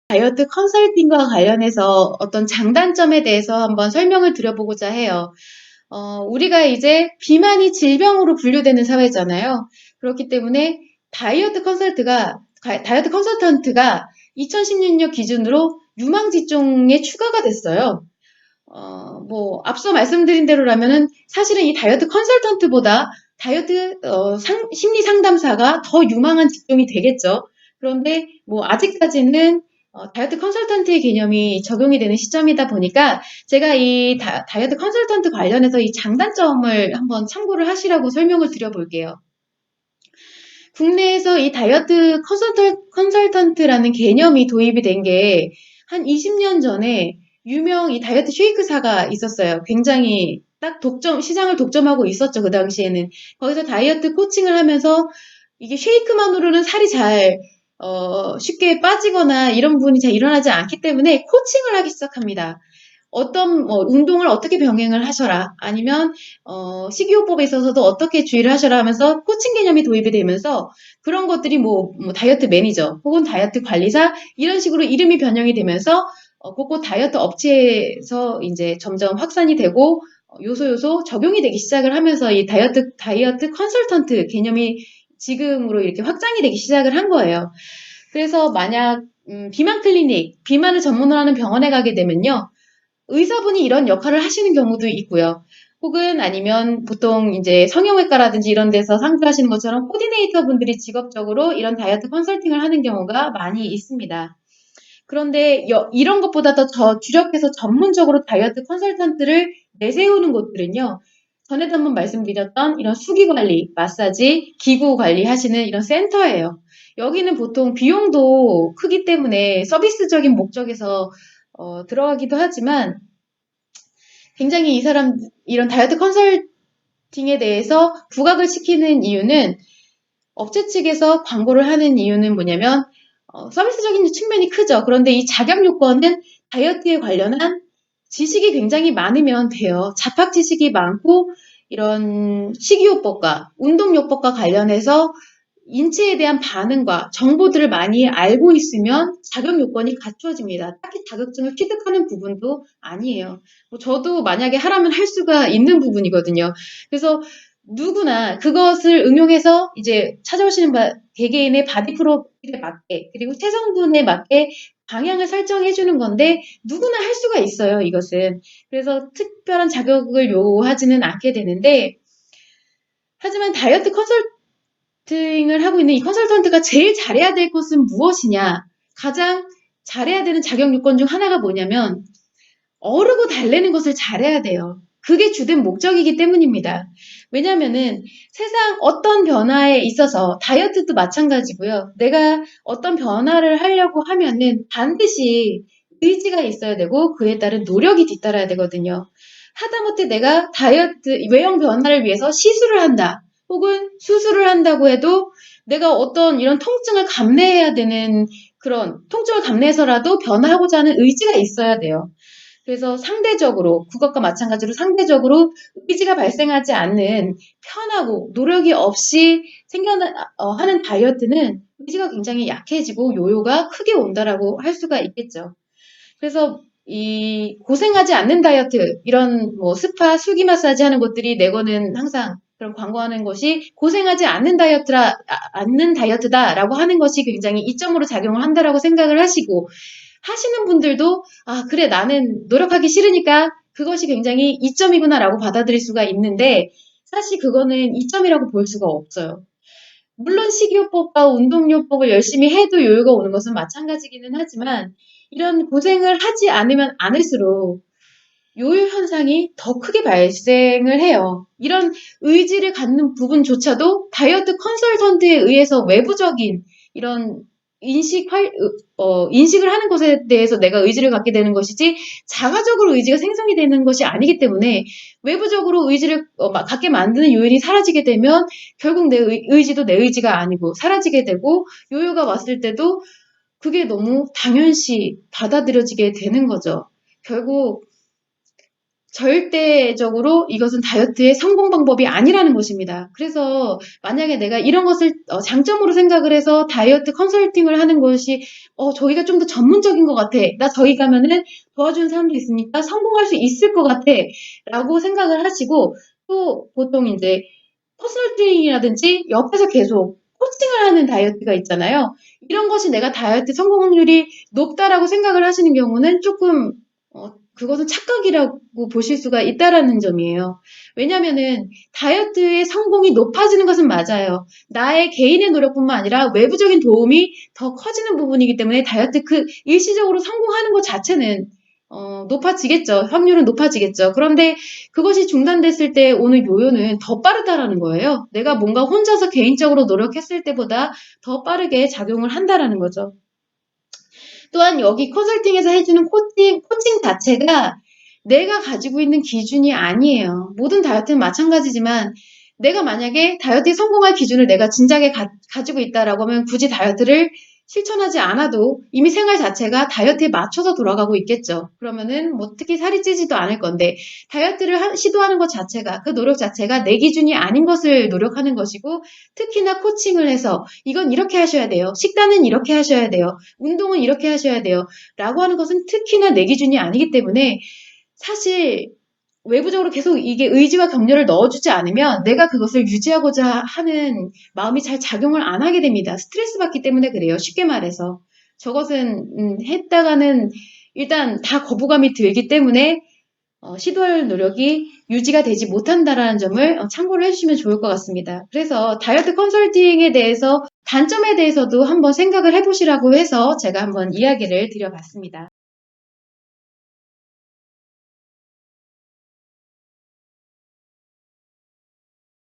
다이어트 컨설팅과 관련해서 어떤 장단점에 대해서 한번 설명을 드려보고자 해요. 우리가 이제 비만이 질병으로 분류되는 사회잖아요. 그렇기 때문에 다이어트 컨설턴트가 2016년 기준으로 유망직종에 추가가 됐어요. 앞서 말씀드린 대로라면은 사실은 이 다이어트 컨설턴트보다 심리 상담사가 더 유망한 직종이 되겠죠. 그런데 아직까지는 다이어트 컨설턴트의 개념이 적용이 되는 시점이다 보니까 제가 이 다이어트 컨설턴트 관련해서 이 장단점을 한번 참고를 하시라고 설명을 드려볼게요. 국내에서 이 다이어트 컨설턴트라는 개념이 도입이 된 게 한 20년 전에 유명 이 다이어트 쉐이크사가 있었어요. 굉장히 딱 시장을 독점하고 있었죠. 그 당시에는. 거기서 다이어트 코칭을 하면서 이게 쉐이크만으로는 살이 쉽게 빠지거나 이런 부분이 잘 일어나지 않기 때문에 코칭을 하기 시작합니다. 운동을 어떻게 병행을 하셔라. 아니면, 식이요법에 있어서도 어떻게 주의를 하셔라 하면서 코칭 개념이 도입이 되면서 그런 것들이 다이어트 매니저 혹은 다이어트 관리사 이런 식으로 이름이 변형이 되면서 그곳 다이어트 업체에서 이제 점점 확산이 되고 요소 적용이 되기 시작을 하면서 이 다이어트 컨설턴트 개념이 지금으로 이렇게 확장이 되기 시작을 한 거예요. 그래서 만약 비만 클리닉, 비만을 전문으로 하는 병원에 가게 되면요. 의사분이 이런 역할을 하시는 경우도 있고요. 혹은 아니면 보통 이제 성형외과라든지 이런 데서 상주하시는 것처럼 코디네이터 분들이 직업적으로 이런 다이어트 컨설팅을 하는 경우가 많이 있습니다. 그런데 이런 것보다 더 주력해서 전문적으로 다이어트 컨설턴트를 내세우는 곳들은요. 전에도 한번 말씀드렸던 이런 수기관리, 마사지, 기구 관리하시는 이런 센터예요. 여기는 보통 비용도 크기 때문에 서비스적인 목적에서 들어가기도 하지만 굉장히 이런 다이어트 컨설팅에 대해서 부각을 시키는 이유는 업체 측에서 광고를 하는 이유는 뭐냐면 서비스적인 측면이 크죠. 그런데 이 자격 요건은 다이어트에 관련한 지식이 굉장히 많으면 돼요. 잡학 지식이 많고 이런 식이요법과 운동요법과 관련해서 인체에 대한 반응과 정보들을 많이 알고 있으면 자격 요건이 갖춰집니다. 딱히 자격증을 취득하는 부분도 아니에요. 저도 만약에 하라면 할 수가 있는 부분이거든요. 그래서 누구나 그것을 응용해서 이제 찾아오시는 개개인의 바디 프로필에 맞게 그리고 체성분에 맞게 방향을 설정해 주는 건데 누구나 할 수가 있어요, 이것은. 그래서 특별한 자격을 요하지는 않게 되는데 하지만 다이어트 컨설팅을 하고 있는 이 컨설턴트가 제일 잘해야 될 것은 무엇이냐? 가장 잘해야 되는 자격 요건 중 하나가 뭐냐면 어르고 달래는 것을 잘해야 돼요. 그게 주된 목적이기 때문입니다. 왜냐면은 세상 어떤 변화에 있어서 다이어트도 마찬가지고요. 내가 어떤 변화를 하려고 하면은 반드시 의지가 있어야 되고 그에 따른 노력이 뒤따라야 되거든요. 하다못해 내가 외형 변화를 위해서 시술을 한다. 혹은 수술을 한다고 해도 내가 어떤 이런 통증을 감내해야 되는 그런 통증을 감내해서라도 변화하고자 하는 의지가 있어야 돼요. 그래서 그것과 마찬가지로 상대적으로 의지가 발생하지 않는 편하고 노력이 없이 하는 다이어트는 의지가 굉장히 약해지고 요요가 크게 온다라고 할 수가 있겠죠. 그래서 이 고생하지 않는 다이어트, 이런 스파, 수기 마사지 하는 것들이 내거는 항상 그런 광고하는 것이 고생하지 않는 다이어트다라고 하는 것이 굉장히 이점으로 작용을 한다라고 생각을 하시고 하시는 분들도 그래 나는 노력하기 싫으니까 그것이 굉장히 이점이구나라고 받아들일 수가 있는데 사실 그거는 이점이라고 볼 수가 없어요. 물론 식이요법과 운동요법을 열심히 해도 요요가 오는 것은 마찬가지기는 하지만 이런 고생을 하지 않으면 않을수록 요요 현상이 더 크게 발생을 해요. 이런 의지를 갖는 부분조차도 다이어트 컨설턴트에 의해서 외부적인 이런 인식을 하는 것에 대해서 내가 의지를 갖게 되는 것이지 자가적으로 의지가 생성이 되는 것이 아니기 때문에 외부적으로 의지를 갖게 만드는 요인이 사라지게 되면 결국 내 의지도 내 의지가 아니고 사라지게 되고 요요가 왔을 때도 그게 너무 당연시 받아들여지게 되는 거죠. 결국 절대적으로 이것은 다이어트의 성공 방법이 아니라는 것입니다. 그래서 만약에 내가 이런 것을 장점으로 생각을 해서 다이어트 컨설팅을 하는 것이 저기가 좀 더 전문적인 것 같아. 나 저기 가면은 도와주는 사람도 있으니까 성공할 수 있을 것 같아. 라고 생각을 하시고 또 보통 이제 컨설팅이라든지 옆에서 계속 코칭을 하는 다이어트가 있잖아요. 이런 것이 내가 다이어트 성공 확률이 높다라고 생각을 하시는 경우는 조금 그것은 착각이라고 보실 수가 있다라는 점이에요. 왜냐면은 다이어트의 성공이 높아지는 것은 맞아요. 나의 개인의 노력뿐만 아니라 외부적인 도움이 더 커지는 부분이기 때문에 다이어트 일시적으로 성공하는 것 자체는 높아지겠죠. 확률은 높아지겠죠. 그런데 그것이 중단됐을 때 오는 요요는 더 빠르다라는 거예요. 내가 뭔가 혼자서 개인적으로 노력했을 때보다 더 빠르게 작용을 한다라는 거죠. 또한 여기 컨설팅에서 해주는 코칭 자체가 내가 가지고 있는 기준이 아니에요. 모든 다이어트는 마찬가지지만 내가 만약에 다이어트에 성공할 기준을 내가 진작에 가지고 있다라고 하면 굳이 다이어트를 실천하지 않아도 이미 생활 자체가 다이어트에 맞춰서 돌아가고 있겠죠. 그러면은 뭐 특히 살이 찌지도 않을 건데 다이어트를 시도하는 것 자체가 그 노력 자체가 내 기준이 아닌 것을 노력하는 것이고 특히나 코칭을 해서 이건 이렇게 하셔야 돼요. 식단은 이렇게 하셔야 돼요. 운동은 이렇게 하셔야 돼요. 라고 하는 것은 특히나 내 기준이 아니기 때문에 사실 외부적으로 계속 이게 의지와 격려를 넣어주지 않으면 내가 그것을 유지하고자 하는 마음이 잘 작용을 안 하게 됩니다. 스트레스 받기 때문에 그래요. 쉽게 말해서. 저것은 했다가는 일단 다 거부감이 들기 때문에 시도할 노력이 유지가 되지 못한다라는 점을 참고를 해주시면 좋을 것 같습니다. 그래서 다이어트 컨설팅에 대해서 단점에 대해서도 한번 생각을 해보시라고 해서 제가 한번 이야기를 드려봤습니다.